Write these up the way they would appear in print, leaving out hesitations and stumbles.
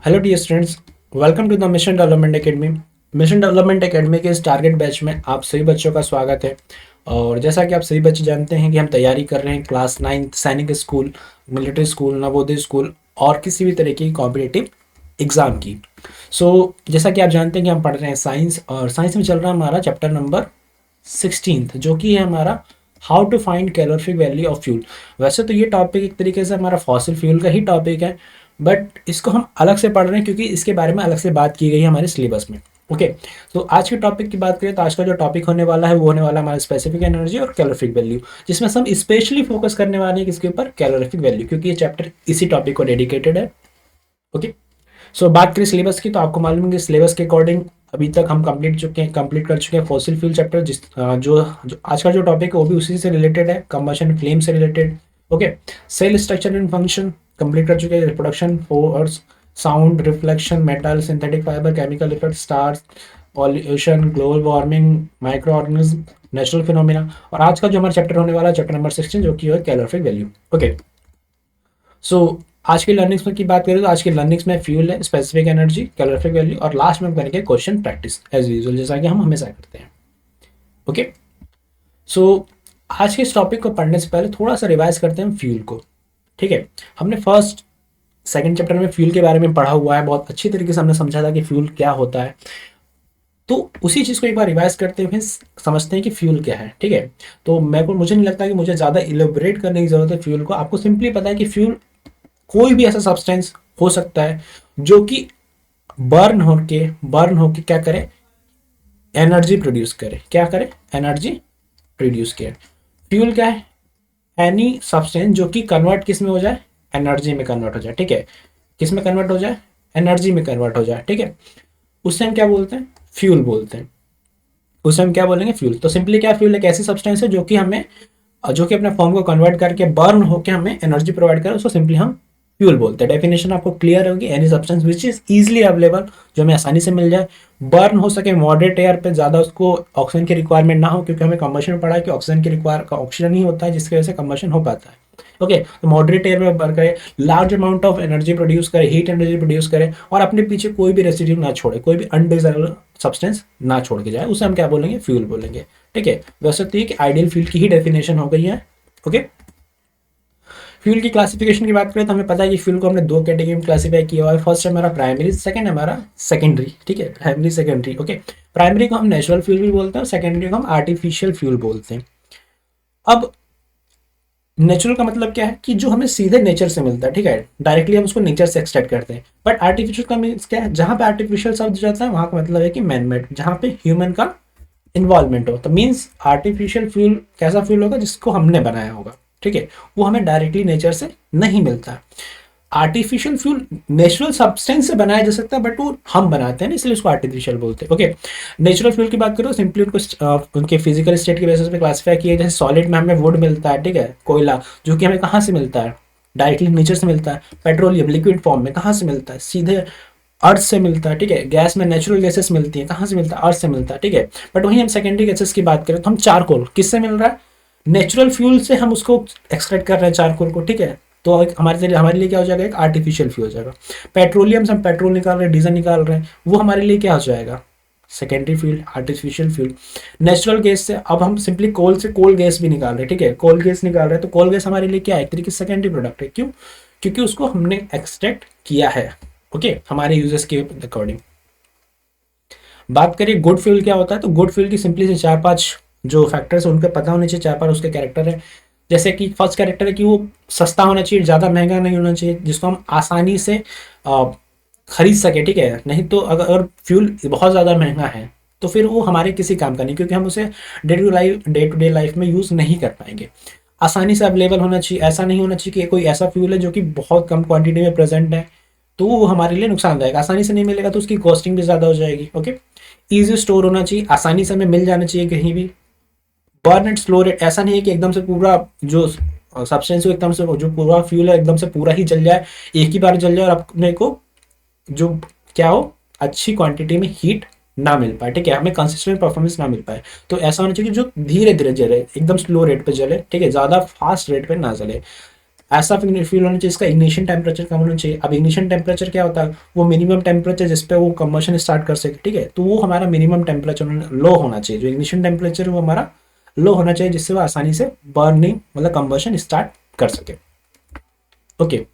Hello dear students, welcome to the mission development academy. Mission development academy के इस target batch में आप सभी बच्चों का स्वागत है। और जैसा कि आप सभी बच्चे जानते हैं कि हम तैयारी कर रहे हैं क्लास 9 सैनिक school, military school, Navodaya school और किसी भी तरह की कॉम्पिटिटिव एग्ज़ाम की। जैसा कि आप जानते हैं कि हम पढ़ रहे हैं साइंस, और साइंस में चल रहा है हमारा चैप्टर नंबर 16th, जो कि है हमारा how to find calorific value of fuel. वैसे तो ये टॉपिक एक तरीके से हमारा फॉसिल फ्यूल का ही टॉपिक है, बट इसको हम अलग से पढ़ रहे हैं क्योंकि इसके बारे में अलग से बात की गई है हमारे सिलेबस में। ओके, तो आज के टॉपिक की बात करें तो आज का जो टॉपिक होने वाला है वो होने वाला है हमारा स्पेसिफिक एनर्जी और कैलोरीफिक वैल्यू, जिसमें हम स्पेशली फोकस करने वाले हैं किसके ऊपर, कैलोरीफिक वैल्यू, क्योंकि ये चैप्टर इसी टॉपिक को डेडिकेटेड है। ओके, बात करें सिलेबस की तो आपको मालूम है कि सिलेबस के अकॉर्डिंग अभी तक हम कंप्लीट कर चुके हैं फॉसिल फ्यूल चैप्टर, जो आज का जो टॉपिक है वो भी उसी से रिलेटेड है, कंबशन फ्लेम से related. Okay, cell structure and function complete कर चुके हैं, reproduction, force, sound, reflection, metal, synthetic fibre, chemical effect, stars, pollution, global warming, micro organism, natural phenomena. और आज का जो हमारा चैप्टर होने वाला है चैप्टर नंबर 16, जो कि है कैलोरीफिक वैल्यू। ओके, सो आज की लर्निंग्स में की बात करें तो आज की लर्निंग्स में फ्यूल है, स्पेसिफिक एनर्जी, कैलोरीफिक वैल्यू, और लास्ट में हम करेंगे क्वेश्चन प्रैक्टिस एज यूजुअल, जैसा कि हम हमेशा करते हैं। ओके, सो आज के इस टॉपिक को पढ़ने से पहले थोड़ा सा रिवाइज करते हैं फ्यूल को। ठीक है, हमने फर्स्ट सेकंड चैप्टर में फ्यूल के बारे में पढ़ा हुआ है, बहुत अच्छी तरीके से हमने समझा था कि फ्यूल क्या होता है। तो उसी चीज़ को एक बार रिवाइज करते हुए समझते हैं कि फ्यूल क्या है। ठीक है, तो मुझे नहीं लगता कि मुझे ज़्यादा इलेबोरेट करने की ज़रूरत है फ्यूल को। आपको सिंपली पता है कि फ्यूल कोई भी ऐसा सब्सटेंस हो सकता है जो कि बर्न होके क्या करे, एनर्जी प्रोड्यूस करे। क्या करे, एनर्जी प्रोड्यूस करे। फ्यूल क्या है, एनी सब्सटेंस जो कि कन्वर्ट किस में हो जाए, एनर्जी में कन्वर्ट हो जाए। ठीक है, किस में कन्वर्ट हो जाए, एनर्जी में कन्वर्ट हो जाए। ठीक है, उससे हम क्या बोलते हैं, फ्यूल बोलते हैं। उसे हम क्या बोलेंगे, फ्यूल। तो सिंपली क्या, फ्यूल एक ऐसी सब्सटेंस है जो कि अपने फॉर्म को कन्वर्ट करके बर्न होकर हमें एनर्जी प्रोवाइड करे, उसको सिंपली हम फ्यूल बोलते हैं। डेफिनेशन आपको क्लियर होगी, any substance which is easily available, जो हमें आसानी से मिल जाए, बर्न हो सके मॉडरेट एयर पे, ज़्यादा उसको ऑक्सीजन की रिक्वायरमेंट ना हो, क्योंकि हमें कंबशन में पढ़ा है कि ऑक्सीजन ही होता है जिसकी वजह से कंबशन हो पाता है। ओके, तो मॉडरेट एयर में बर्न करे, large amount of energy produce करे, हीट एनर्जी प्रोड्यूस करे, और अपने पीछे कोई भी रेसिड्यू ना छोड़े, कोई भी अनडिजायरेबल सब्सटेंस ना छोड़ के जाए, उसे हम क्या बोलेंगे, फ्यूल बोलेंगे। ठीक है, वैसे तो ये कि आइडियल फ्यूल की ही डेफिनेशन हो गई है। ओके, फ्यूल की क्लासिफिकेशन की बात करें तो हमें पता है कि फ्यूल को हमने दो कैटेगरी में क्लासीफाई किया हुआ है। फर्स्ट है हमारा प्राइमरी, सेकंड है हमारा सेकेंडरी। ठीक है, प्राइमरी सेकेंडरी। ओके, प्राइमरी को हम नेचुरल फ्यूल भी बोलते हैं और सेकेंडरी को हम आर्टिफिशियल फ्यूल बोलते हैं। अब नेचुरल का मतलब क्या है कि जो हमें सीधे नेचर से मिलता है। ठीक है, डायरेक्टली हम उसको नेचर से एक्सट्रैक्ट करते हैं। बट आर्टिफिशियल का मीन्स क्या है, जहां पे आर्टिफिशियल शब्द जाता है वहां का मतलब है कि मैन मेड, जहां पे ह्यूमन का इन्वॉल्वमेंट हो। तो मीन्स आर्टिफिशियल फ्यूल कैसा फ्यूल होगा, जिसको हमने बनाया होगा। ठीक है, वो हमें डायरेक्टली नेचर से नहीं मिलता। आर्टिफिशियल फ्यूल नेचुरल सब्सटेंस से बनाया जा सकता है, बट वो हम बनाते हैं ना, इसलिए उसको आर्टिफिशियल बोलते हैं। ओके, नेचुरल फ्यूल की बात करो, सिंपली उनको उनके फिजिकल स्टेट के बेसिस पे क्लासिफाई किया, जैसे सॉलिड में हमें वुड मिलता है। ठीक है, कोयला, जो कि हमें कहाँ से मिलता है, डायरेक्टली नेचर से मिलता है। पेट्रोलियम लिक्विड फॉर्म में कहाँ से मिलता है, सीधे अर्थ से मिलता है। ठीक है, गैस में नेचुरल गैसेस मिलती है, कहाँ से मिलता है, अर्थ से मिलता है। ठीक है, बट वहीं हम सेकेंडरी गैसेस की बात करें तो हम चारकोल किससे मिल रहा है, नेचुरल फ्यूल से हम उसको एक्सट्रैक्ट कर रहे हैं चारकोल को। ठीक है, तो हमारे लिए क्या हो जाएगा, एक आर्टिफिशियल फ्यूल हो जाएगा। पेट्रोलियम से हम पेट्रोल निकाल रहे हैं, डीजल निकाल रहे हैं, वो हमारे लिए क्या हो जाएगा, secondary fuel, artificial fuel. Natural gas से अब हम सिंपली कोल से कोल गैस भी निकाल रहे हैं। ठीक है, कोल गैस निकाल रहे हैं, तो कोल गैस हमारे लिए क्या है, एक तरीके से सेकेंडरी प्रोडक्ट है। क्यों, क्योंकि उसको हमने एक्सट्रैक्ट किया है। ओके, हमारे यूजर्स के अकॉर्डिंग। बात करिए गुड फ्यूल क्या होता है, तो गुड फ्यूल की सिंपली से चार पांच जो फैक्टर्स हैं उनके पता होने चाहिए, चार पांच उसके कैरेक्टर है। जैसे कि फर्स्ट कैरेक्टर है कि वो सस्ता होना चाहिए, ज़्यादा महंगा नहीं होना चाहिए, जिसको हम आसानी से अ, खरीद सके। ठीक है, नहीं तो अगर फ्यूल बहुत ज़्यादा महंगा है तो फिर वो हमारे किसी काम का नहीं, क्योंकि हम उसे डे टू डे लाइफ में यूज़ नहीं कर पाएंगे। आसानी से अवेलेबल होना चाहिए, ऐसा नहीं होना चाहिए कि कोई ऐसा फ्यूल है जो कि बहुत कम क्वांटिटी में प्रेजेंट है तो वो हमारे लिए नुकसानदायक, आसानी से नहीं मिलेगा तो उसकी कॉस्टिंग भी ज़्यादा हो जाएगी। ओके, ईजी स्टोर होना चाहिए, आसानी से हमें मिल जाना चाहिए कहीं भी। बर्न एंड स्लो रेट, ऐसा नहीं है कि एकदम से पूरा जो सब्सटेंस हो, एकदम से जो पूरा फ्यूल है एकदम से पूरा ही जल जाए, एक ही बार जल जाए और अपने को जो क्या हो, अच्छी क्वांटिटी में हीट ना मिल पाए। ठीक है, हमें कंसिस्टेंट परफॉर्मेंस ना मिल पाए। तो ऐसा होना चाहिए कि जो धीरे धीरे जले, एकदम स्लो रेट पे जले। ठीक है, ज़्यादा फास्ट रेट पे ना जले। ऐसा फ्यूल होना चाहिए इसका इग्निशन टेम्परेचर कम होना चाहिए। अब इग्निशन टेम्परेचर क्या होता है, वो मिनिमम टेम्परेचर जिस पे वो कंबशन स्टार्ट कर सके, ठीक है। तो वो हमारा मिनिमम टेम्परेचर लो होना चाहिए, जो इग्निशन टेम्परेचर वो हमारा लो होना चाहिए, जिससे वो आसानी से बर्निंग मतलब कंबशन स्टार्ट कर सके। ओके,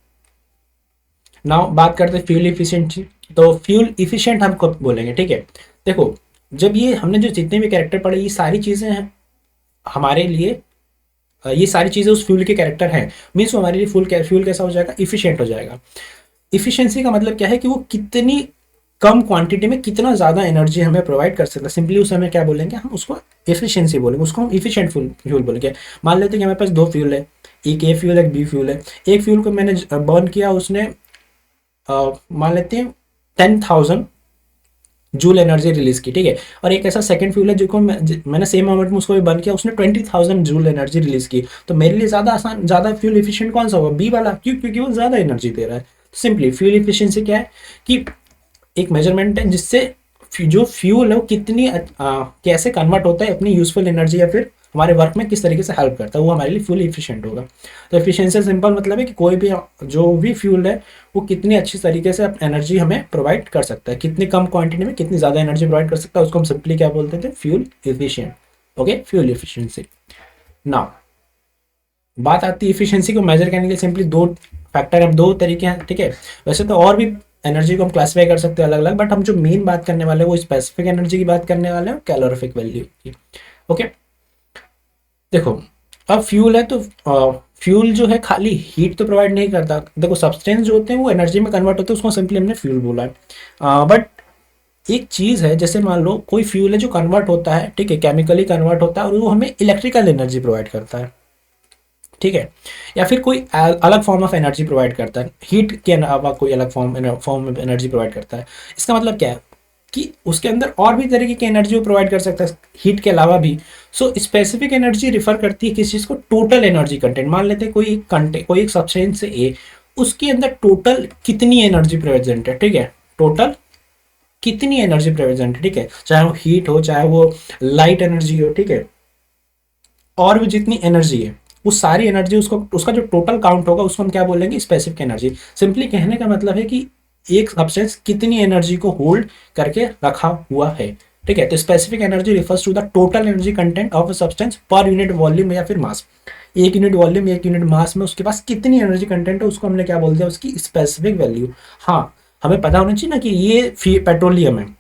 नाउ बात करते हैं फ्यूल इफिशिएंसी। तो फ्यूल इफिशिएंट हम कब बोलेंगे, ठीक है। देखो, जब ये हमने जो जितने भी कैरेक्टर पढ़े, ये सारी चीजें हैं हमारे लिए, ये सारी चीजें उस फ्यूल के कैरेक्टर हैं, मीन्स वो हमारे लिए फ्यूल कैसा हो जाएगा, इफिशिएंट हो जाएगा। इफिशियंसी का मतलब क्या है कि वो कितनी कम क्वांटिटी में कितना ज़्यादा एनर्जी हमें प्रोवाइड कर सकता है। सिंपली उस हमें क्या बोलेंगे, हम उसको एफिशिएंसी बोलेंगे, उसको हम इफिशिएंट फ्यूल बोलेंगे। मान लेते हैं कि हमारे पास दो फ्यूल है, एक ए फ्यूल है, एक बी फ्यूल है। एक फ्यूल को मैंने बर्न किया, उसने मान लेते हैं 10,000 जूल एनर्जी रिलीज की, ठीक है। और एक ऐसा सेकंड फ्यूल है जो को मैंने सेम अमाउंट में उसको भी बर्न किया, उसने 20,000 जूल एनर्जी रिलीज की। तो मेरे लिए ज़्यादा आसान, ज़्यादा फ्यूल इफिशिएंट कौन सा होगा, बी वाला, क्यों, क्योंकि वो ज़्यादा एनर्जी दे रहा है। सिंपली फ्यूल इफिशिएंसी क्या है कि एक मेजरमेंट है जिससे जो फ्यूल है वो कितनी कैसे कन्वर्ट होता है अपनी यूजफुल एनर्जी या फिर हमारे वर्क में किस तरीके से हेल्प करता है, वो हमारे लिए फ्यूल इफिशिएंट होगा। तो एफिशिएंसी सिंपल मतलब है कि कोई भी जो भी फ्यूल है वो कितनी अच्छी तरीके से एनर्जी हमें प्रोवाइड कर सकता है, कितनी कम क्वांटिटी में कितनी ज़्यादा एनर्जी प्रोवाइड कर सकता है, उसको हम सिंपली क्या बोलते थे, fuel efficient. Okay, fuel efficiency. Now बात आती है इफिशिएंसी को मेजर करने के लिए, सिंपली दो फैक्टर हैं, दो तरीके हैं, ठीक है। वैसे तो और भी एनर्जी को हम क्लासिफाई कर सकते हैं अलग अलग, बट हम जो मेन बात करने वाले हैं वो स्पेसिफिक एनर्जी की बात करने वाले हैं, कैलोरीफिक वैल्यू की। ओके, देखो, अब फ्यूल है तो फ्यूल जो है खाली हीट तो प्रोवाइड नहीं करता। देखो, सब्सटेंस जो होते हैं वो एनर्जी में कन्वर्ट होते हैं, उसको सिंपली हमने फ्यूल बोला है। बट एक चीज़ है, जैसे मान लो कोई फ्यूल है जो कन्वर्ट होता है, ठीक है, केमिकली कन्वर्ट होता है और वो हमें इलेक्ट्रिकल एनर्जी प्रोवाइड करता है, ठीक है। या फिर कोई अलग फॉर्म ऑफ एनर्जी प्रोवाइड करता है, हीट के अलावा कोई अलग फॉर्म ऑफ एनर्जी प्रोवाइड करता है। इसका मतलब क्या है कि उसके अंदर और भी तरीके की एनर्जी वो प्रोवाइड कर सकता है हीट के अलावा भी। सो स्पेसिफिक एनर्जी रिफर करती है किस चीज़ को, टोटल एनर्जी कंटेंट। मान लेते हैं कोई एक सब्सटेंस से ए, उसके अंदर टोटल कितनी एनर्जी प्रेजेंट है, ठीक है, टोटल कितनी एनर्जी प्रेजेंट है, ठीक है, चाहे वो हीट हो, चाहे वो लाइट एनर्जी हो, ठीक है, और भी जितनी एनर्जी है वो सारी एनर्जी, उसको उसका जो टोटल काउंट होगा उसको हम क्या बोलेंगे, स्पेसिफिक एनर्जी। सिंपली कहने का मतलब है कि एक सब्सटेंस कितनी एनर्जी को होल्ड करके रखा हुआ है, ठीक है। तो specific energy refers to the total energy content of a substance per unit volume या फिर मास। एक यूनिट वॉल्यूम, एक यूनिट मास में उसके पास कितनी एनर्जी कंटेंट है, उसको हमने क्या बोल दिया, उसकी स्पेसिफिक वैल्यू। हाँ, हमें पता होना चाहिए ना कि ये पेट्रोलियम है,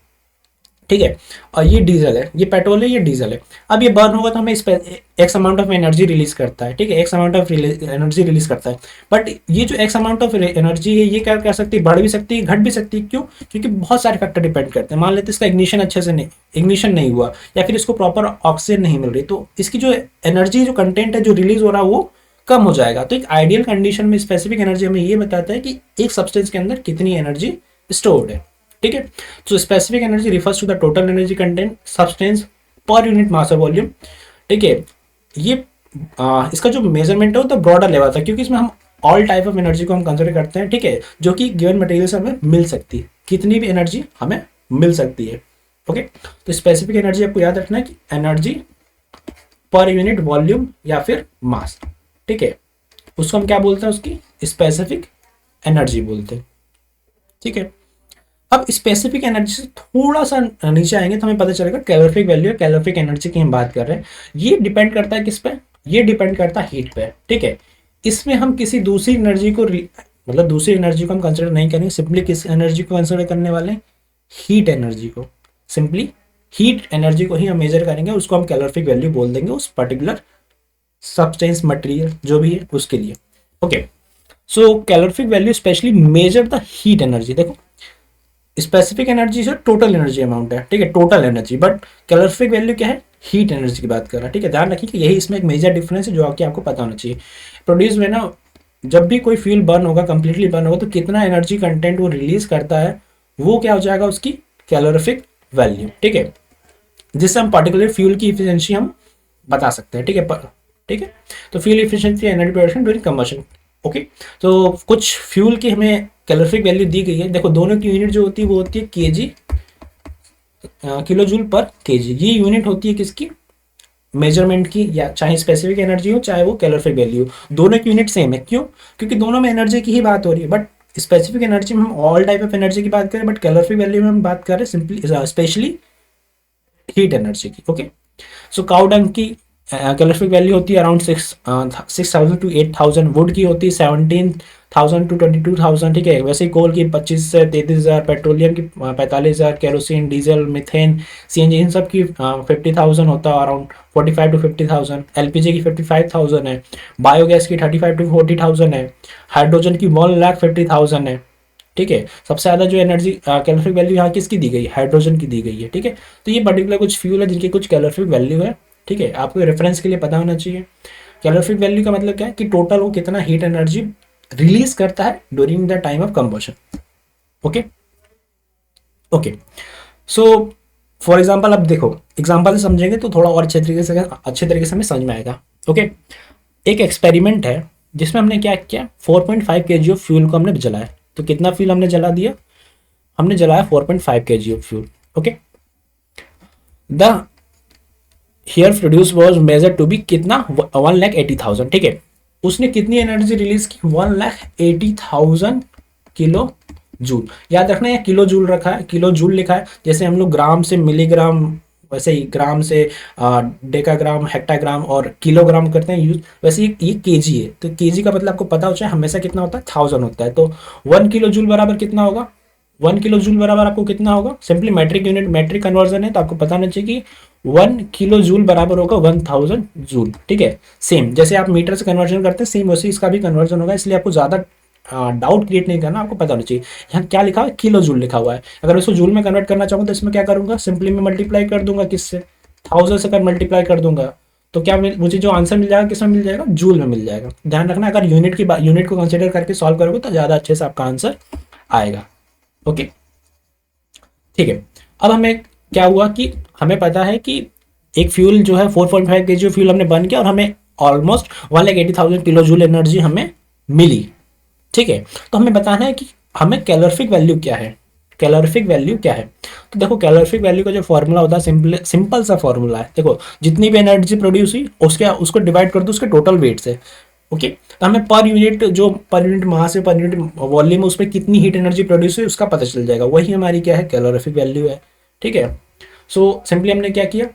ठीक है, और ये डीजल है, ये पेट्रोल है, ये डीजल है। अब ये बर्न होगा तो हमें x amount of energy release करता है, ठीक है, x amount of energy release करता है। बट ये जो एक्स अमाउंट ऑफ एनर्जी है ये क्या कर सकती है, बढ़ भी सकती है, घट भी सकती है। क्यों, क्योंकि बहुत सारे फैक्टर डिपेंड करते हैं। मान लेते इसका इग्निशन अच्छे से नहीं, इग्निशन नहीं हुआ, या फिर इसको प्रॉपर ऑक्सीजन नहीं मिल रही, तो इसकी जो एनर्जी जो कंटेंट है जो रिलीज हो रहा है वो कम हो जाएगा। तो एक आइडियल कंडीशन में स्पेसिफिक एनर्जी हमें ये बताता है कि एक सब्सटेंस के अंदर कितनी एनर्जी स्टोर्ड है, ठीक है। तो specific energy refers to the total energy content substance per unit mass और वॉल्यूम, ठीक है। ये इसका जो मेजरमेंट है वो तो ब्रॉडर लेवल था, क्योंकि इसमें हम ऑल टाइप ऑफ एनर्जी को हम कंसिडर करते हैं, ठीक है, जो कि गिवन मटेरियल से हमें मिल सकती है, कितनी भी एनर्जी हमें मिल सकती है। ओके, तो स्पेसिफिक एनर्जी आपको याद रखना है कि एनर्जी पर यूनिट वॉल्यूम या फिर मास, ठीक है, उसको हम क्या बोलते हैं, उसकी स्पेसिफिक एनर्जी बोलते हैं, ठीक है। अब स्पेसिफिक एनर्जी से थोड़ा सा नीचे आएंगे तो हमें पता चलेगा कैलोरीफिक वैल्यू, कैलोरीफिक एनर्जी की हम बात कर रहे हैं। ये डिपेंड करता है किस पे, ये डिपेंड करता है हीट पे, ठीक है। इसमें हम किसी दूसरी एनर्जी को मतलब दूसरी एनर्जी को हम कंसिडर नहीं करेंगे, सिंपली किस एनर्जी को कंसिडर करने वाले हैं, हीट एनर्जी को। सिंपली हीट एनर्जी को ही हम मेजर करेंगे, उसको हम कैलोरीफिक वैल्यू बोल देंगे उस पर्टिकुलर सब्सटेंस मटेरियल जो भी है उसके लिए। Okay, so calorific value specially measure the heat energy. देखो, स्पेसिफिक एनर्जी से टोटल एनर्जी अमाउंट है, ठीक है, total energy, but calorific value क्या है, हीट एनर्जी की बात कर रहा है, ठीक है। ध्यान रखिए कि यही इसमें एक मेजर डिफरेंस है जो कि आपको पता होना चाहिए। प्रोड्यूस में ना, जब भी कोई फ्यूल बर्न होगा, कंप्लीटली बर्न होगा, तो कितना एनर्जी कंटेंट वो रिलीज करता है वो क्या हो जाएगा, उसकी कैलोरीफिक वैल्यू, ठीक है, जिससे हम पर्टिकुलर फ्यूल की इफिशियंसी हम बता सकते हैं, ठीक है, ठीक है। तो fuel efficiency energy production during combustion. Okay, तो कुछ फ्यूल की हमें कैलोरीफिक वैल्यू दी गई है। देखो, दोनों की यूनिट जो होती है वो होती है KG, kilo joule per KG. ये यूनिट होती है किसकी, मेजरमेंट की, या चाहे स्पेसिफिक एनर्जी हो चाहे वो कैलोरीफिक वैल्यू हो, दोनों की यूनिट सेम है। क्यों? क्योंकि दोनों में एनर्जी की ही बात हो रही है। बट स्पेसिफिक एनर्जी में हम ऑल टाइप ऑफ एनर्जी की बात करें, बट कैलोरीफिक वैल्यू में हम बात कर रहे हैं सिंपली स्पेशली हीट एनर्जी की। ओके, सो काउ डंग की कैलोरीफिक वैल्यू होती है अराउंड 6,000 टू 8,000, वुड की होती है 17,000 टू 22,000, ठीक है। वैसे ही कोल की 25 से 33,000, पेट्रोलियम की 45,000, केरोसिन, डीजल, मिथेन, सीएनजी, इन सब की 50,000 होता है अराउंड, 45 टू 50,000। एलपीजी की 55,000 है, बायोगैस की 35 टू 40,000 है, हाइड्रोजन की 1,50,000 है, ठीक है। सबसे ज़्यादा जो एनर्जी कैलोरीफिक वैल्यू यहाँ किसकी दी गई है? हाइड्रोजन की दी गई है, ठीक है। तो ये पर्टिकुलर कुछ फ्यूल है जिनकी कुछ कैलोरीफिक वैल्यू है, ठीक है। आपको रेफरेंस के लिए पता होना चाहिए। कैलोरीफिक वैल्यू का मतलब क्या है कि टोटल वो कितना हीट एनर्जी रिलीज करता है during the time of combustion. Okay okay, so for example अब देखो, एग्जाम्पल से समझेंगे तो थोड़ा और अच्छे तरीके से हमें समझ में आएगा। ओके, एक एक्सपेरिमेंट है जिसमें हमने क्या किया, 4.5 kg ऑफ फ्यूल को हमने जलाया। तो कितना फ्यूल हमने जला दिया? हमने जलाया 4.5 kg of fuel. Okay, the here produce was measure to be कितना, 1,80,000, ठीक है। उसने कितनी एनर्जी रिलीज की? 1,80,000 किलो जूल। याद रखना है किलो जूल रखा है, किलो जूल लिखा है। जैसे हम लोग ग्राम से मिलीग्राम, वैसे ही ग्राम से डेकाग्राम, हेक्टाग्राम और किलोग्राम करते हैं यूज, वैसे ये केजी है। तो केजी का मतलब आपको पता होता है हमेशा कितना होता है, 1000 होता है। तो 1 किलो जूल बराबर कितना होगा? 1 किलो जूल बराबर आपको कितना होगा? Simply metric unit, metric conversion है तो आपको पता होना चाहिए कि 1 किलो जूल बराबर होगा 1000 जूल, ठीक है। सेम जैसे आप मीटर से कन्वर्जन करते हैं, सेम वैसे इसका भी कन्वर्जन होगा। इसलिए आपको ज़्यादा डाउट क्रिएट नहीं करना, आपको पता होना चाहिए। यहाँ क्या लिखा है? किलो जूल लिखा हुआ है। अगर इसको जूल में कन्वर्ट करना चाहूँ तो इसमें क्या करूँगा? सिंपली मैं मल्टीप्लाई कर दूंगा, किससे? 1000 से कर मल्टीप्लाई कर दूंगा। तो क्या मुझे जो आंसर मिल जाएगा किसमें मिल जाएगा? जूल में मिल जाएगा। ध्यान रखना, अगर यूनिट को कंसिडर करके सॉल्व करोगे तो ज़्यादा अच्छे से आपका आंसर आएगा। ओके, ठीक है। अब हमें क्या हुआ कि हमें पता है कि एक फ्यूल जो है 4.5 kg फ्यूल हमने बर्न किया और हमें ऑलमोस्ट 1,80,000 किलो जूल एनर्जी हमें मिली, ठीक है। तो हमें बताना है कि हमें कैलोरीफिक वैल्यू क्या है। कैलोरीफिक वैल्यू क्या है? तो देखो, कैलोरीफिक वैल्यू का जो फॉर्मूला होता है सिंपल सा फॉर्मूला है। देखो, जितनी भी एनर्जी प्रोड्यूस हुई उसको डिवाइड कर दो उसके टोटल वेट से। ओके, तो हमें पर यूनिट मास है, पर यूनिट वॉल्यूम है, उस पर कितनी हीट एनर्जी प्रोड्यूस हुई उसका पता चल जाएगा। वही हमारी क्या है? कैलोरीफिक वैल्यू है, ठीक है। सो सिंपली हमने क्या किया,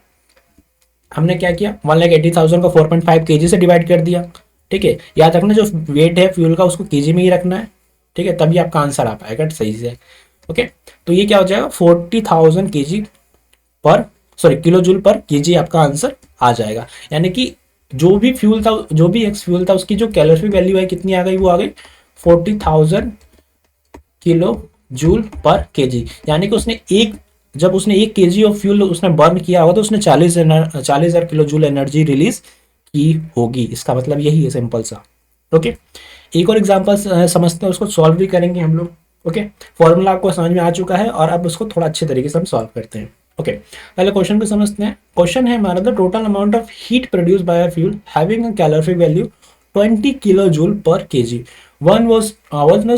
1,80,000 का 4.5 kg से डिवाइड कर दिया, ठीक है। याद रखना जो वेट है फ्यूल का उसको केजी में ही रखना है, ठीक है, तभी आपका आंसर आ पाएगा सही से। ओके, तो ये क्या हो जाएगा? 40,000 kg पर किलो जूल पर केजी आपका आंसर आ जाएगा। यानी कि जो भी फ्यूल था, जो भी एक्स फ्यूल था, उसकी जो कैलोरीफिक वैल्यू है कितनी आ गई? वो आ गई 40,000 किलो जूल पर केजी। यानी कि जब उसने 1 kg ऑफ फ्यूल उसने बर्न किया होगा तो उसने 40,000 किलो जूल एनर्जी रिलीज की होगी। इसका मतलब यही है, सिंपल सा। ओके, एक और एग्जांपल समझते हैं, उसको सॉल्व भी करेंगे हम लोग। ओके, फॉर्मूला आपको समझ में आ चुका है और अब उसको थोड़ा अच्छे तरीके से हम सॉल्व करते हैं। ओके, पहले क्वेश्चन को समझते हैं। क्वेश्चन है हमारा, the total amount of heat produce by a fuel having a calorific value 20 kilo joule per KG, one was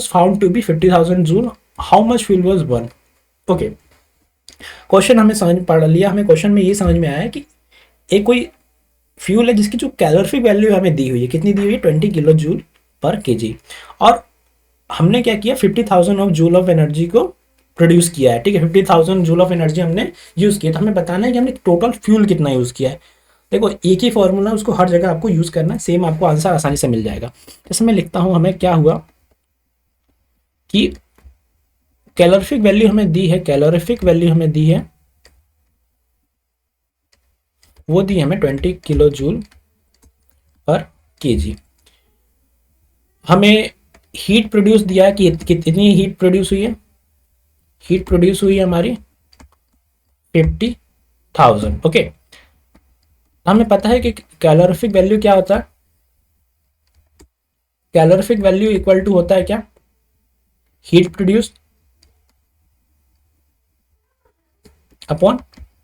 found to be 50,000 joule, how much fuel was burn. Okay, question हमें समझ पढ़ लिया, हमें question में ये समझ में आया कि एक कोई फ्यूल है जिसकी जो कैलोरीफिक वैल्यू हमें दी हुई है, कितनी दी हुई है? 20 किलो जूल पर केजी। और हमने क्या किया? 50,000 ऑफ जूल ऑफ एनर्जी को प्रोड्यूस किया है, ठीक है। 50,000 जूल ऑफ एनर्जी हमने यूज की है। तो हमें बताना है कि हमने टोटल फ्यूल कितना यूज किया है। देखो, एक ही फॉर्मूला, उसको हर जगह आपको यूज करना है, सेम आपको आंसर आसानी से मिल जाएगा। जैसे मैं लिखता हूं, हमें क्या हुआ कि कैलोरीफिक वैल्यू हमें दी है, कैलोरीफिक वैल्यू हमें दी है, वो दी हमें 20 किलो जूल पर केजी। हमें हीट प्रोड्यूस दिया है कि कितनी हीट प्रोड्यूस हुई है? हीट प्रोड्यूस हुई है हमारी 50,000। ओके, हमें पता है कि कैलोरीफिक वैल्यू क्या होता है? कैलोरीफिक वैल्यू इक्वल टू होता है क्या? Heat produce upon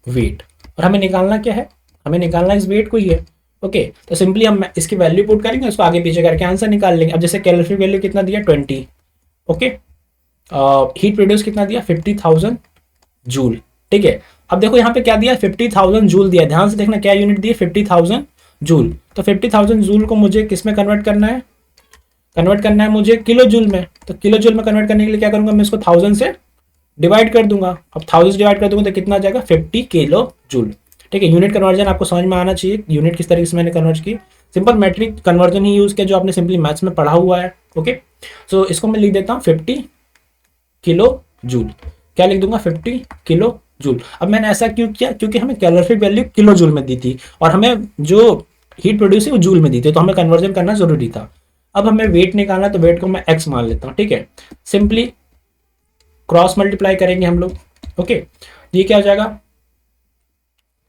weight. और हमें निकालना क्या है? हमें निकालना इस वेट को ही है। ओके, तो सिंपली हम इसकी वैल्यू पुट करेंगे, उसको आगे पीछे करके आंसर निकाल लेंगे। अब जैसे कैलोरीफिक वैल्यू कितना दिया? 20। ओके, हीट प्रोड्यूस कितना दिया? 50,000 जूल। ठीक है। अब देखो यहाँ पे क्या दिया, 50,000 जूल दिया, ध्यान से देखना क्या यूनिट दिए, 50,000 जूल। तो 50,000 जूल को मुझे किस में कन्वर्ट करना है, कन्वर्ट करना है मुझे किलो जूल में। तो किलो जूल में कन्वर्ट करने के लिए क्या करूंगा, मैं इसको 1000 से डिवाइड कर दूंगा। अब 1000 से डिवाइड कर दूंगा तो कितना आ जाएगा, 50 किलो जूल। ठीक है, यूनिट कन्वर्जन आपको समझ में आना चाहिए, यूनिट किस तरीके से मैंने कन्वर्ट की, सिंपल मैट्रिक कन्वर्जन ही यूज किया जो आपने सिंपली मैथ्स में पढ़ा हुआ है। ओके, सो इसको मैं लिख देता हूँ 50 किलो जूल। क्या लिख दूंगा, 50 किलो जूल। अब मैंने ऐसा क्यों किया, क्योंकि हमें कैलोरीफिक वैल्यू किलो जूल में दी थी और हमें जो हीट प्रोड्यूस है वो जूल में दी थी, तो हमें कन्वर्जन करना जरूरी था। अब हमें वेट निकालना है, तो वेट को मैं एक्स मान लेता हूँ। ठीक है, सिंपली क्रॉस मल्टीप्लाई करेंगे हम लोग। ओके, ये क्या हो जाएगा,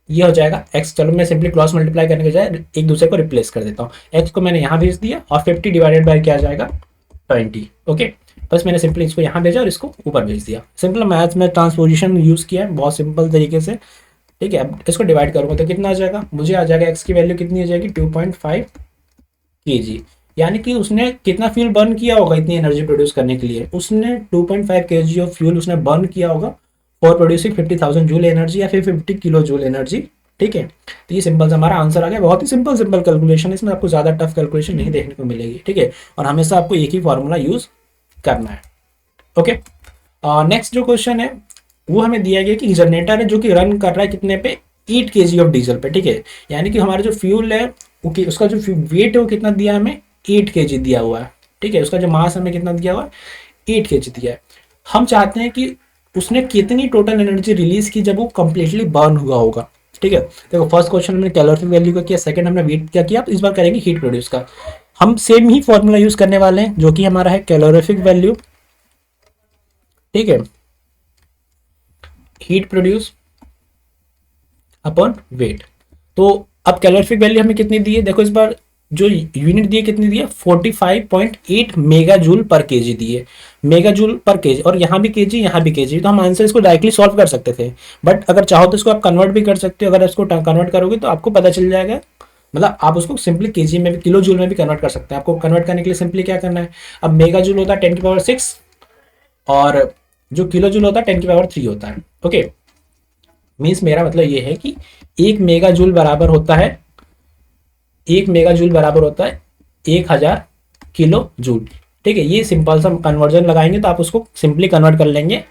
ये हो जाएगा x। चलो मैं सिंपली क्रॉस मल्टीप्लाई करने के बजाय एक दूसरे को रिप्लेस कर देता हूँ। x को मैंने यहाँ भेज दिया और 50 डिवाइडेड बाय क्या आ जाएगा, 20। ओके, बस मैंने सिंपली इसको यहाँ भेजा और इसको ऊपर भेज दिया। सिंपल मैथ्स में ट्रांसपोजिशन यूज किया है बहुत सिंपल तरीके से। ठीक है, अब इसको डिवाइड करूंगा तो कितना आ जाएगा, मुझे आ जाएगा x की वैल्यू कितनी आ जाएगी, 2.5 kg। यानी कि उसने कितना फ्यूल बर्न किया होगा इतनी एनर्जी प्रोड्यूस करने के लिए, उसने 2.5 kg ऑफ फ्यूल उसने बर्न किया होगा फॉर प्रोड्यूसिंग 50,000 जूल एनर्जी या फिर 50 किलो जूल एनर्जी। ठीक है, तो ये सिंपल सा हमारा आंसर आ गया। बहुत ही सिंपल सिंपल कैलकुलेशन, इसमें आपको ज्यादा टफ कैलकुलेशन नहीं देखने को मिलेगी। ठीक है, और हमेशा आपको एक ही फॉर्मूला यूज करना है। ओके, नेक्स्ट जो क्वेश्चन है वो हमें दिया गया कि जनरेटर है जो कि रन कर रहा है कितने पे, 8 kg ऑफ डीजल पे। ठीक है, यानी कि हमारा जो फ्यूल है उसका जो वेट है वो कितना दिया हमें, 8 kg दिया हुआ है। ठीक है, उसका जो मास हमें कितना दिया हुआ है, 8 kg दिया है। हम चाहते हैं कि उसने कितनी टोटल एनर्जी रिलीज की जब वो कंप्लीटली बर्न हुआ होगा। ठीक है, देखो फर्स्ट क्वेश्चन हमने कैलोरीफिक वैल्यू का किया, सेकंड हमने वेट क्या किया, इस बार करेंगे हीट प्रोड्यूस का। हम सेम ही फॉर्मूला यूज करने वाले हैं जो कि हमारा है कैलोरीफिक वैल्यू, ठीक है, हीट प्रोड्यूस अपॉन वेट। तो अब कैलोरीफिक वैल्यू हमें कितनी दी है, देखो इस बार जो यूनिट दी है कितनी दी है, 45.8 मेगा जूल पर केजी दी है, मेगा जूल पर केजी, और यहाँ भी केजी यहाँ भी केजी। तो हम आंसर इसको डायरेक्टली सॉल्व कर सकते थे, बट अगर चाहो तो इसको आप कन्वर्ट भी कर सकते हो। अगर इसको कन्वर्ट करोगे तो आपको पता चल जाएगा, मतलब आप उसको सिंपली केजी में भी, किलो जूल में भी कन्वर्ट कर सकते हैं। आपको कन्वर्ट करने के लिए सिंपली क्या करना है, अब मेगा जूल होता है 10⁻⁶ और जो किलो जूल होता है 10⁻³ होता है। ओके, मीन्स मेरा मतलब ये है कि 1 मेगा जूल बराबर होता है, 1 मेगा जूल बराबर होता है 1000 किलो जूल। ठीक है, ये सिंपल सा कन्वर्जन लगाएंगे तो आप उसको सिंपली कन्वर्ट कर लेंगे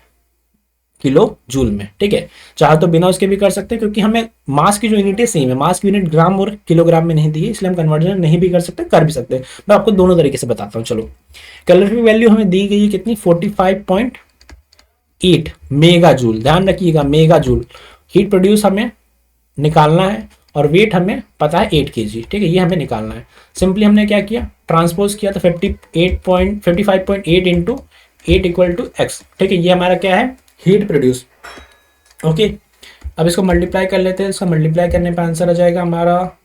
किलो जूल में। ठीक है, चाहे तो बिना उसके भी कर सकते हैं, क्योंकि हमें मास की जो यूनिट है सेम है, मास की यूनिट ग्राम और किलोग्राम में नहीं दी है, इसलिए हम कन्वर्जन नहीं भी कर सकते, कर भी सकते हैं। मैं आपको दोनों तरीके से बताता हूँ। चलो, कैलोरीफिक वैल्यू हमें दी गई है कितनी, 45.8 मेगा जूल। ध्यान रखिएगा, मेगा जूल। हीट प्रोड्यूस हमें निकालना है और वेट हमें पता है 8 kg। ठीक है, ये हमें निकालना है। सिंपली हमने क्या किया, ट्रांसपोज किया, तो 55.8 इंटू 8 इक्वल टू एक्स। ठीक है, ये हमारा क्या है, हीट प्रोड्यूस। ओके, अब इसको मल्टीप्लाई कर लेते हैं, इसका मल्टीप्लाई करने पर आंसर आ जाएगा हमारा,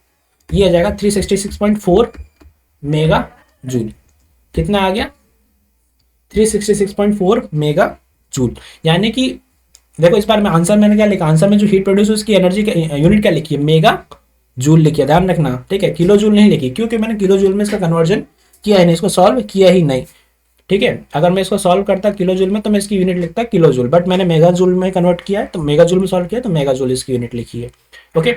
ये आ जाएगा 366.4 मेगा जूल। कितना आ गया, 366.4 मेगा जूल। यानी कि देखो इस बार में आंसर मैंने क्या लिखा, आंसर में जो हीट प्रोड्यूस उसकी एनर्जी यूनिट क्या लिखी है, मेगा जूल लिखी है, ध्यान रखना। ठीक है, किलो जूल नहीं लिखी, क्योंकि मैंने किलो जूल में इसका कन्वर्जन किया ही नहीं, इसको सॉल्व किया ही नहीं। ठीक है, अगर मैं इसको सॉल्व करता किलो जूल में तो मैं इसकी यूनिट लिखता किलो जूल, बट मैंने मेगा जूल में कन्वर्ट किया है, तो मेगा जूल में सॉल्व किया तो मेगा जूल इसकी यूनिट लिखी है। ओके,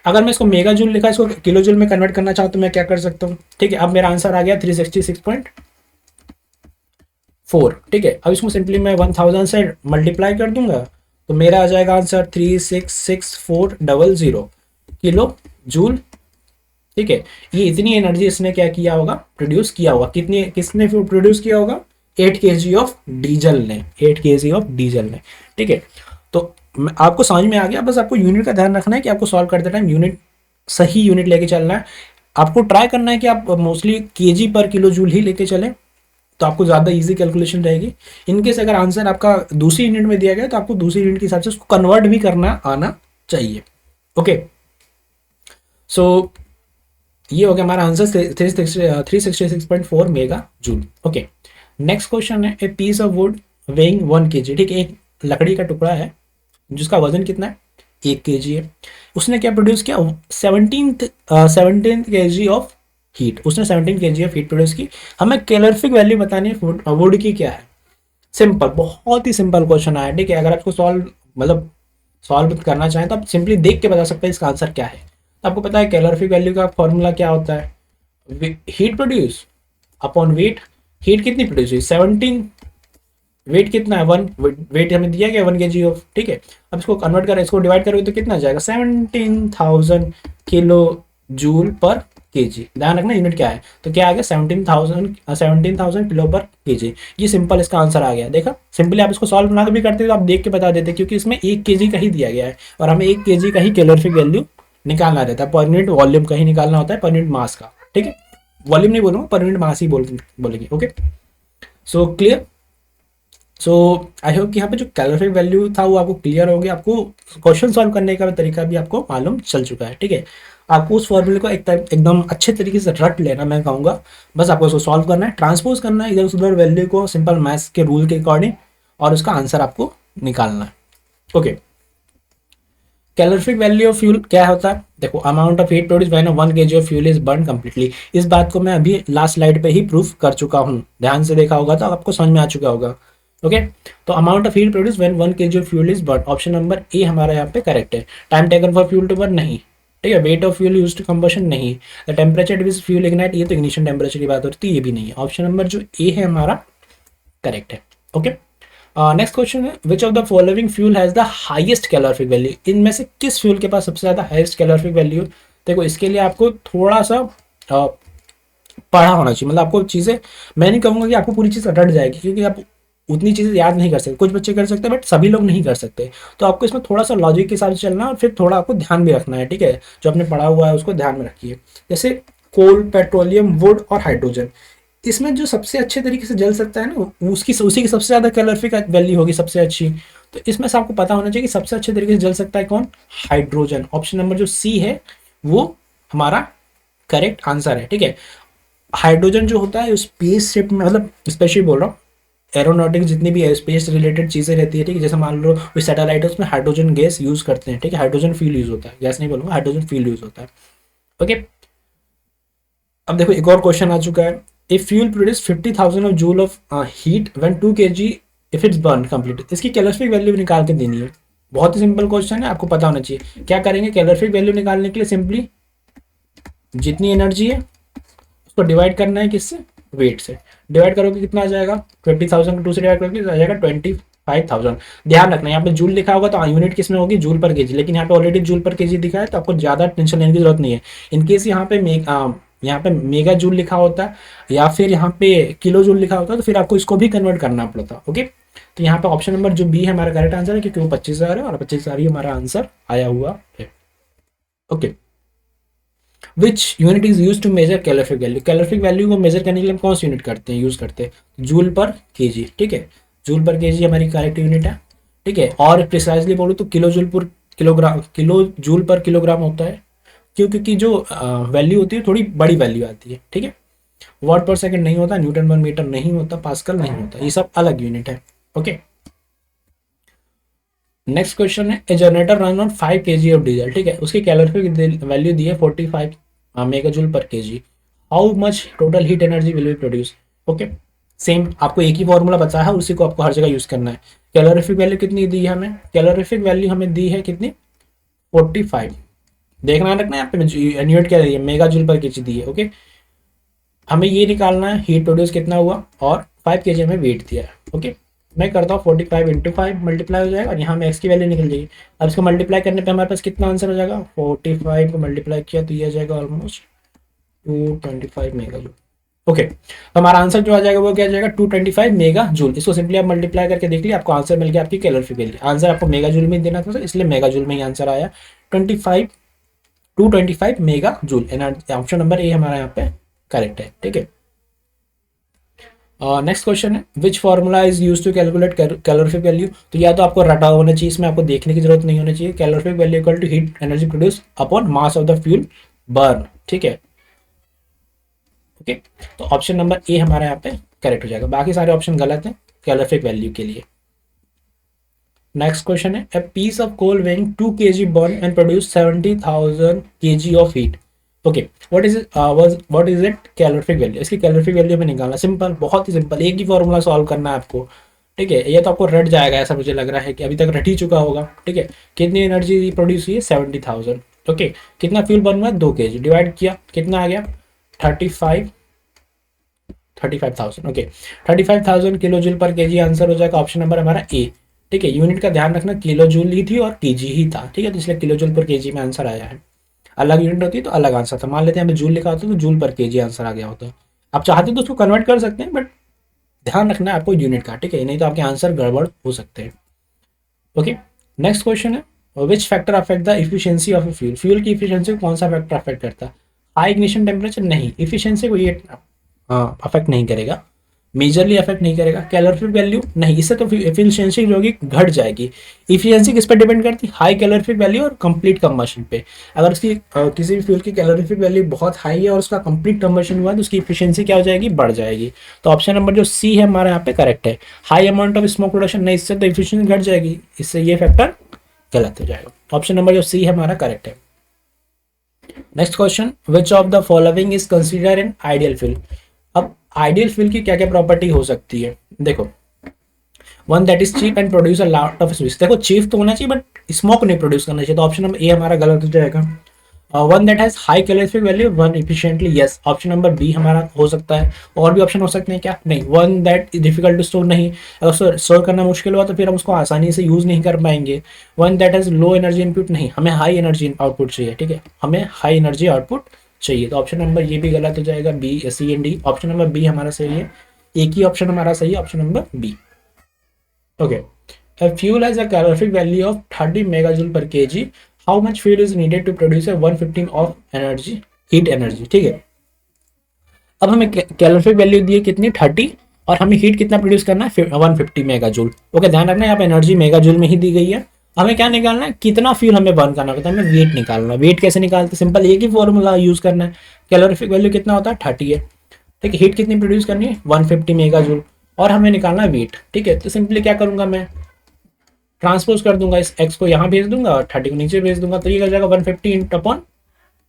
अगर मैं इसको मेगा जूल लिखा, इसको किलो जूल में कन्वर्ट करना चाहूँ तो मैं क्या कर सकता हूँ। ठीक है, अब मेरा आंसर आ गया 366.4। ठीक है, अब इसको सिंपली मैं 1000 से मल्टीप्लाई कर दूंगा तो मेरा आ जाएगा आंसर 366,400 किलो जूल। ठीक है, ये इतनी एनर्जी इसने क्या किया होगा, प्रोड्यूस किया होगा। कितनी, किसने प्रोड्यूस किया होगा, 8 kg ऑफ डीजल ने, 8 kg ऑफ डीजल ने। ठीक है, तो आपको समझ में आ गया, बस आपको यूनिट का ध्यान रखना है कि आपको सॉल्व करते टाइम यूनिट, सही यूनिट लेके चलना है। आपको ट्राई करना है कि आप मोस्टली केजी पर किलो जूल ही लेके चलें, तो आपको ज़्यादा इजी कैलकुलेशन रहेगी। इनकेस अगर आंसर आपका दूसरी यूनिट में दिया गया तो आपको दूसरी यूनिट के हिसाब से उसको कन्वर्ट भी करना आना चाहिए। ओके, सो ये हो गया हमारा answer 366.4 mega joule. Okay, next question है, a piece of wood weighing 1 kg। ठीक है, एक लकड़ी का टुकड़ा है जिसका वजन कितना है, 1 kg है। उसने क्या प्रोड्यूस किया, 17 kg ऑफ हीट, उसने 17 kg ऑफ हीट प्रोड्यूस की। हमें कैलोरीफिक वैल्यू बतानी है वुड की क्या है। सिंपल, बहुत ही सिंपल क्वेश्चन आया। ठीक है, अगर आपको सॉल्व, मतलब सॉल्व करना चाहें तो आप सिंपली देख के बता सकते हैं इसका आंसर क्या है। तो आपको पता है कैलोरीफिक वैल्यू का फॉर्मूला क्या होता है, heat produce upon weight. Heat कितनी प्रोड्यूस हुई 17, वेट कितना है 1, वेट हमें दिया गया 1 kg ऑफ, ठीक है। अब इसको कन्वर्ट करें, इसको डिवाइड करोगे तो कितना आ जाएगा 17,000 किलो जूल पर केजी। ध्यान रखना यूनिट क्या है, तो क्या आ गया 17,000 किलो पर केजी। ये सिंपल इसका आंसर आ गया। देखा सिंपली आप इसको सॉल्व बना के भी करते तो आप देख के बता देते, क्योंकि इसमें 1 kg का ही दिया गया है और हमें 1 kg का ही कैलोरीफिक वैल्यू निकालना रहता है, पर यूनिट वॉल्यूम का ही निकालना होता है, पर यूनिट मास का, ठीक है। वॉल्यूम नहीं बोलूंगा, पर यूनिट मास ही बोलेंगे। Okay, so clear. So I hope कि यहाँ पे जो कैलोरीफिक वैल्यू था वो आपको क्लियर हो गया, आपको क्वेश्चन सॉल्व करने का तरीका भी आपको मालूम चल चुका है, ठीक है। आपको उस फॉर्मूले को एकदम अच्छे तरीके से रट लेना मैं कहूँगा। बस आपको उसको सॉल्व करना है, ट्रांसपोज करना है इधर उधर वैल्यू को सिंपल मैथ्स के रूल के अकॉर्डिंग, और उसका आंसर आपको निकालना है। Okay, calorific value of fuel क्या होता है, देखो amount of heat produce when 1 kg of fuel is burn completely. इस बात को मैं अभी लास्ट स्लाइड पे ही प्रूफ कर चुका हूँ, ध्यान से देखा होगा तो आपको समझ में आ चुका होगा। ओके, तो amount of heat produce when 1 kg of fuel is burn, option number A हमारा यहाँ पे करेक्ट है। Time taken for fuel to burn नहीं, ठीक है। Weight of fuel used to combustion नहीं। The temperature which fuel ignite, ये तो इग्निशन टेम्परेचर की बात होती है, ये भी नहीं है। ऑप्शन नंबर जो ए है हमारा करेक्ट है। ओके, नेक्स्ट क्वेश्चन है विच of the following fuel has the highest calorific value, इनमें से किस फ्यूल के पास सबसे ज्यादा हाईएस्ट कैलोरीफिक वैल्यू। देखो इसके लिए आपको थोड़ा सा पढ़ा होना चाहिए, मतलब आपको चीज़ें, मैं नहीं कहूँगा कि आपको पूरी चीज़ रट जाएगी, क्योंकि आप उतनी चीज़ें याद नहीं कर सकते। कुछ बच्चे कर सकते हैं बट सभी लोग नहीं कर सकते, तो आपको इसमें थोड़ा सा लॉजिक के हिसाब से चलना है, और फिर थोड़ा आपको ध्यान भी रखना है, ठीक है। जो आपने पढ़ा हुआ है उसको ध्यान में रखिए। जैसे कोल, पेट्रोलियम, वुड और हाइड्रोजन, इसमें जो सबसे अच्छे तरीके से जल सकता है ना, उसी की सबसे ज़्यादा कैलोरीफिक वैल्यू होगी सबसे अच्छी। तो इसमें से आपको पता होना चाहिए कि सबसे अच्छे तरीके से जल सकता है कौन, हाइड्रोजन। ऑप्शन नंबर जो सी है वो हमारा करेक्ट आंसर है, ठीक है। हाइड्रोजन जो होता है स्पेस शिप में, मतलब स्पेशली बोल रहा हूँ, एरोनॉटिक्स जितनी भी स्पेस रिलेटेड चीज़ें रहती है, ठीक है। जैसे मान लो कोई सैटेलाइट है उसमें हाइड्रोजन गैस यूज़ करते हैं, ठीक है। हाइड्रोजन फ्यूल यूज़ होता है, गैस नहीं बोलूँगा, हाइड्रोजन फ्यूल यूज़ होता है। ओके, अब देखो एक और क्वेश्चन आ चुका है। If fuel produce 50,000 of joule of heat when 2 kg if it's burn complete, इसकी कैलोरीफिक वैल्यू निकाल के देनी है। बहुत ही सिंपल क्वेश्चन है, आपको पता होना चाहिए। क्या करेंगे कैलोरीफिक वैल्यू निकालने के लिए, सिंपली जितनी एनर्जी है उसको डिवाइड करना है किससे, वेट से। डिवाइड करोगे कितना आ जाएगा, 20,000 को 2 से डिवाइड करोगे आ जाएगा 25,000। ध्यान रखना यहाँ पे जूल लिखा होगा तो यूनिट किस में होगी, जूल पर केजी, लेकिन यहाँ पे ऑलरेडी जूल पर केजी दिखा है, तो आपको ज़्यादा टेंशन लेने की जरूरत नहीं है। इनकेस यहाँ पे मेगा जूल लिखा होता या फिर यहाँ पे किलो जूल लिखा होता तो फिर आपको इसको भी कन्वर्ट करना पड़ता। ओके, तो यहाँ पे ऑप्शन नंबर जो बी है हमारा करेक्ट आंसर है, क्योंकि वो 25,000 है और 25,000 ही हमारा आंसर आया हुआ है। Okay, which unit is use to measure calorific value, calorific value को मेजर करने के लिए हम कौन सी यूनिट करते हैं, यूज करते हैं जूल पर केजी, ठीक है। जूल पर केजी हमारी करेक्ट यूनिट है, ठीक है। और प्रिसाइजली बोलो तो किलो जूल पर किलोग्राम, किलो जूल पर किलोग्राम होता है, क्योंकि जो वैल्यू होती है थोड़ी बड़ी वैल्यू आती है, ठीक है। वॉट पर सेकंड नहीं होता, न्यूटन पर मीटर नहीं होता, पास्कल नहीं होता, ये सब अलग यूनिट है। ओके, नेक्स्ट क्वेश्चन है, a generator run on 5 kg of diesel, ठीक है। उसकी कैलोरीफिक वैल्यू दी है 45 मेगाजूल पर KG. How much total heat energy will be produce. Okay, same आपको एक ही फॉर्मूला बचा है, उसी को आपको हर जगह यूज करना है। कैलोरीफिक वैल्यू कितनी दी है हमें, कैलोरीफिक वैल्यू हमें दी है कितनी 45। देखना रखना है यहाँ पे यूनिट क्या दी है, मेगा जूल पर केजी दी है। ओके, हमें ये निकालना है हीट प्रोड्यूस कितना हुआ, और 5 kg हमें वेट दिया है। ओके, मैं करता हूँ 45 × 5 मल्टीप्लाई हो जाएगा, और यहाँ में एक्स की वैल्यू निकल जाएगी। अब इसको मल्टीप्लाई करने पे हमारे पास कितना आंसर हो जाएगा, 45 को मल्टीप्लाई किया तो ये आ जाएगा ऑलमोस्ट 225 मेगा जूल। ओके, तो हमारा आंसर जो आ जाएगा वो क्या आ जाएगा 225 मेगा जूल। इसको सिंपली आप मल्टीप्लाई करके देख लिया, आपको आंसर मिल गया आपकी कैलोरीफिक वैल्यू। आंसर आपको मेगा जूल में देना था, इसलिए मेगा जूल में ही आंसर आया 225 mega joule. Option number A हमारा यहाँ पे करेक्ट है, ठीक है। नेक्स्ट क्वेश्चन है, which formula is use to calculate calorific value. तो या तो आपको रटा होना चाहिए, इसमें आपको देखने की जरूरत नहीं होनी चाहिए। Calorific value equal to heat energy produce upon mass of the fuel burn, ठीक है। ओके, तो ऑप्शन नंबर ए हमारा यहाँ पे करेक्ट हो जाएगा, बाकी सारे ऑप्शन गलत हैं कैलोरीफिक वैल्यू के लिए। नेक्स्ट क्वेश्चन है, a piece of coal weighing 2 kg burn and produce 70,000 kg of heat. Okay, what is it calorific value. इसकी कैलोरीफिक वैल्यू में निकालना सिंपल, बहुत ही सिंपल, एक ही फॉर्मूला सॉल्व करना है आपको। ठीक है, ये तो आपको रट जाएगा, ऐसा मुझे लग रहा है कि अभी तक रट ही चुका होगा। ठीक है, कितनी एनर्जी प्रोड्यूस हुई है? 70,000। ओके, कितना फ्यूल बन हुआ है? 2 kg। डिवाइड किया कितना आ गया? 35 35,000। Okay, 35,000 kilo joule per KG answer हो जाएगा ऑप्शन नंबर हमारा ए। ठीक है, यूनिट का ध्यान रखना, किलो जूल ही थी और केजी ही था। ठीक है, तो इसलिए किलो जूल पर केजी में आंसर आया है। अलग यूनिट होती तो अलग आंसर था। मान लेते हैं हमें जूल लिखा होता तो जूल पर केजी आंसर आ गया होता। आप चाहते तो उसको कन्वर्ट कर सकते हैं, बट ध्यान रखना है आपको यूनिट का। ठीक है, नहीं तो आपके आंसर गड़बड़ हो सकते हैं। ओके, नेक्स्ट क्वेश्चन है, which factor affect the efficiency of a fuel? Fuel की इफिशियंसी को कौन सा फैक्टर अफेक्ट करता है? High ignition temperature? नहीं, इफिशियंसी को ये अफेक्ट नहीं करेगा, मेजरली अफेक्ट नहीं करेगा। Calorific value? नहीं, इससे तो एफिशिएंसी जो होगी घट जाएगी। इफिशियंसी किस पर डिपेंड करती है? हाई कैलोरीफिक वैल्यू और कंप्लीट कंबशन पे। अगर उसकी किसी भी फ्यूल की कैलोरीफिक वैल्यू बहुत हाई है और उसका कंप्लीट कंबशन हुआ है तो उसकी इफिशियंसी क्या हो जाएगी? बढ़ जाएगी। तो ऑप्शन नंबर जो सी है हमारा यहाँ पे करेक्ट है। High amount of smoke production? नहीं, इससे तो इफिशियंसी घट जाएगी, इससे ये फैक्टर गलत हो जाएगा। ऑप्शन नंबर जो सी है हमारा करेक्ट है। Next question, which of the following is consider an ideal fuel? अब आइडियल फ्यूल की क्या क्या प्रॉपर्टी हो सकती है? देखो, one that is cheap and produce a lot of smoke. देखो, चीप तो होना चाहिए बट स्मोक नहीं प्रोड्यूस करना चाहिए, तो ऑप्शन नंबर ए हमारा गलत हो जाएगा। One that has high calorific value, one efficiently, yes, option number B हमारा हो सकता है। और भी ऑप्शन हो सकते हैं क्या? नहीं। One that is difficult to store? नहीं, अगर स्टोर करना मुश्किल हुआ तो फिर हम उसको आसानी से यूज नहीं कर पाएंगे। One that has low energy input? नहीं, हमें हाई एनर्जी आउटपुट चाहिए। ठीक है, हमें हाई एनर्जी आउटपुट चाहिए, तो ऑप्शन नंबर ये भी गलत हो जाएगा, B, C and D. Option number B हमारा सही है, एक ही ऑप्शन हमारा सही है, option number B. Okay, a fuel has a calorific value of 30 megajoule per kg. How much fuel is needed to produce a 115 of energy, heat energy? ठीक है, अब हमें कैलोरीफिक वैल्यू दी है कितनी? 30, और हमें हीट कितना प्रोड्यूस करना है? 150 मेगाजूल। ओके, ध्यान रखना यहाँ पे एनर्जी मेगाजूल में ही दी गई है। हमें क्या निकालना है? कितना फ्यूल हमें बर्न करना होता है, हमें वेट निकालना है। वेट कैसे निकालते? सिंपल, एक ही फॉर्मूला यूज करना है। कैलोरीफिक वैल्यू कितना होता है? 30 है। ठीक है, हीट कितनी प्रोड्यूस करनी है? 150 मेगाजूल, और हमें निकालना है वेट। ठीक है, तो सिंपली क्या करूंगा मैं? ट्रांसपोज कर दूंगा, इस x को यहाँ भेज दूंगा और 30 को नीचे भेज दूंगा, तो ये कर जाएगा 150 इंटू अपॉन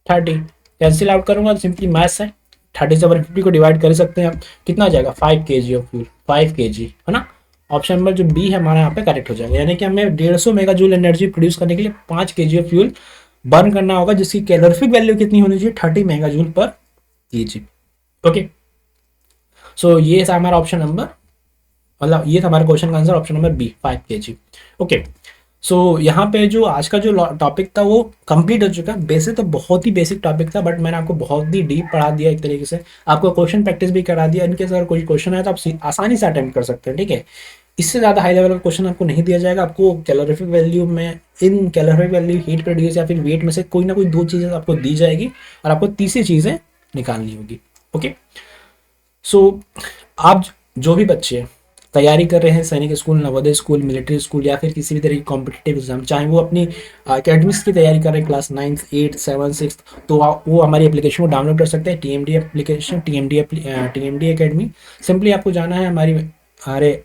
30। कैंसिल आउट करूंगा तो सिंपली मैथ्स है, 30 से 150 को डिवाइड कर सकते हैं आप। कितना आ जाएगा? 5 kg ऑफ फ्यूल, 5 kg, है ना। ऑप्शन नंबर जो बी है हमारा यहाँ पे करेक्ट हो जाएगा, यानी कि हमें 150 मेगाजूल एनर्जी प्रोड्यूस करने के लिए 5 kg ऑफ फ्यूल बर्न करना होगा, जिसकी कैलोरीफिक वैल्यू कितनी होनी चाहिए? 30 मेगाजूल पर kg। ओके, सो ये था हमारा ऑप्शन नंबर, मतलब ये था हमारे क्वेश्चन का answer, option number B, 5 kg। Okay, so यहाँ पे जो आज का जो टॉपिक था वो कंप्लीट हो चुका है। वैसे तो बहुत ही बेसिक टॉपिक था, बट मैंने आपको बहुत ही डीप पढ़ा दिया, एक तरीके से आपको क्वेश्चन प्रैक्टिस भी करा दिया। इनके अगर कोई क्वेश्चन आया तो आप आसानी से अटेम्प्ट कर सकते हैं। ठीक है, इससे ज़्यादा हाई लेवल का क्वेश्चन आपको नहीं दिया जाएगा। आपको कैलोरीफिक वैल्यू में, इन कैलोरीफिक वैल्यू, हीट प्रोड्यूस या फिर वेट में से कोई ना कोई दो चीज़ें आपको दी जाएगी और आपको तीसरी चीज़ें निकालनी होगी। ओके, सो आप जो भी बच्चे तैयारी कर रहे हैं सैनिक school, Navodaya school, military school या फिर किसी भी तरह की कॉम्पिटिटिव एग्जाम, चाहे वो अपनी अकेडमिक्स की तैयारी कर रहे हैं, class 9th 8th 7th 6th, तो वो हमारी एप्लीकेशन को डाउनलोड कर सकते हैं। TMD application, TMD academy. Simply आपको जाना है हमारे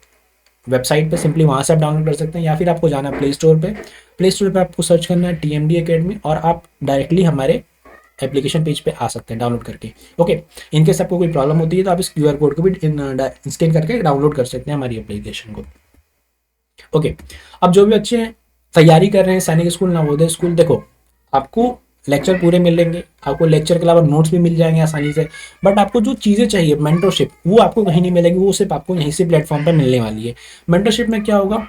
वेबसाइट पे, सिंपली वहाँ से आप डाउनलोड कर सकते हैं, या फिर आपको जाना है प्ले स्टोर पे। प्ले स्टोर पे आपको सर्च करना है टीएमडी अकेडमी और आप डायरेक्टली हमारे एप्लीकेशन पेज पे आ सकते हैं डाउनलोड करके। ओके, इनकेस आपको कोई प्रॉब्लम होती है तो आप इस क्यूआर कोड को भी स्कैन करके डाउनलोड कर सकते हैं हमारी एप्लीकेशन को। ओके, अब जो भी बच्चे तैयारी कर रहे हैं सैनिक स्कूल, नवोदय स्कूल, देखो आपको लेक्चर पूरे मिलेंगे, आपको लेक्चर के अलावा नोट्स भी मिल जाएंगे आसानी से, बट आपको जो चीज़ें चाहिए, मेंटरशिप, वो आपको कहीं नहीं मिलेगी, वो सिर्फ आपको यहीं से प्लेटफॉर्म पर मिलने वाली है। मेंटरशिप में क्या होगा?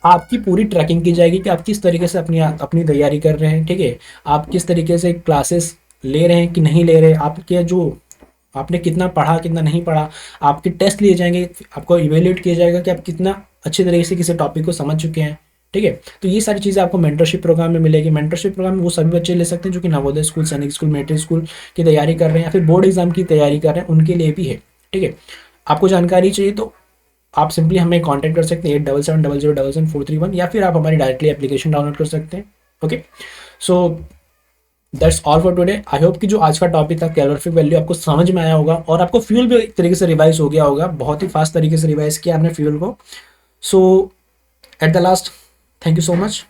आपकी पूरी ट्रैकिंग की जाएगी कि आप किस तरीके से अपनी अपनी तैयारी कर रहे हैं। ठीक है, आप किस तरीके से क्लासेस ले रहे हैं कि नहीं ले रहे, आपके जो आपने कितना पढ़ा कितना नहीं पढ़ा, आपके टेस्ट लिए जाएंगे, आपको इवेल्यूएट किया जाएगा कि आप कितना अच्छे तरीके से किसी टॉपिक को समझ चुके हैं। ठीक है, तो ये सारी चीज़ें आपको मेंटरशिप प्रोग्राम में मिलेगी। मेंटरशिप प्रोग्राम में वो सभी बच्चे ले सकते हैं जो कि नवोदय स्कूल, सैनिक स्कूल, मिलिट्री स्कूल की तैयारी कर रहे हैं या फिर बोर्ड एग्जाम की तैयारी कर रहे हैं, उनके लिए भी है। ठीक है, आपको जानकारी चाहिए तो आप सिंपली हमें कॉन्टैक्ट कर सकते हैं 8770077431, या फिर आप हमारी डायरेक्टली एप्लीकेशन डाउनलोड कर सकते हैं। Okay, so that's all for today. I hope कि जो आज का टॉपिक था कैलोरीफिक वैल्यू आपको समझ में आया होगा और आपको फ्यूल भी एक तरीके से रिवाइज हो गया होगा, बहुत ही फास्ट तरीके से रिवाइज किया आपने फ्यूल को। So at the last, thank you so much.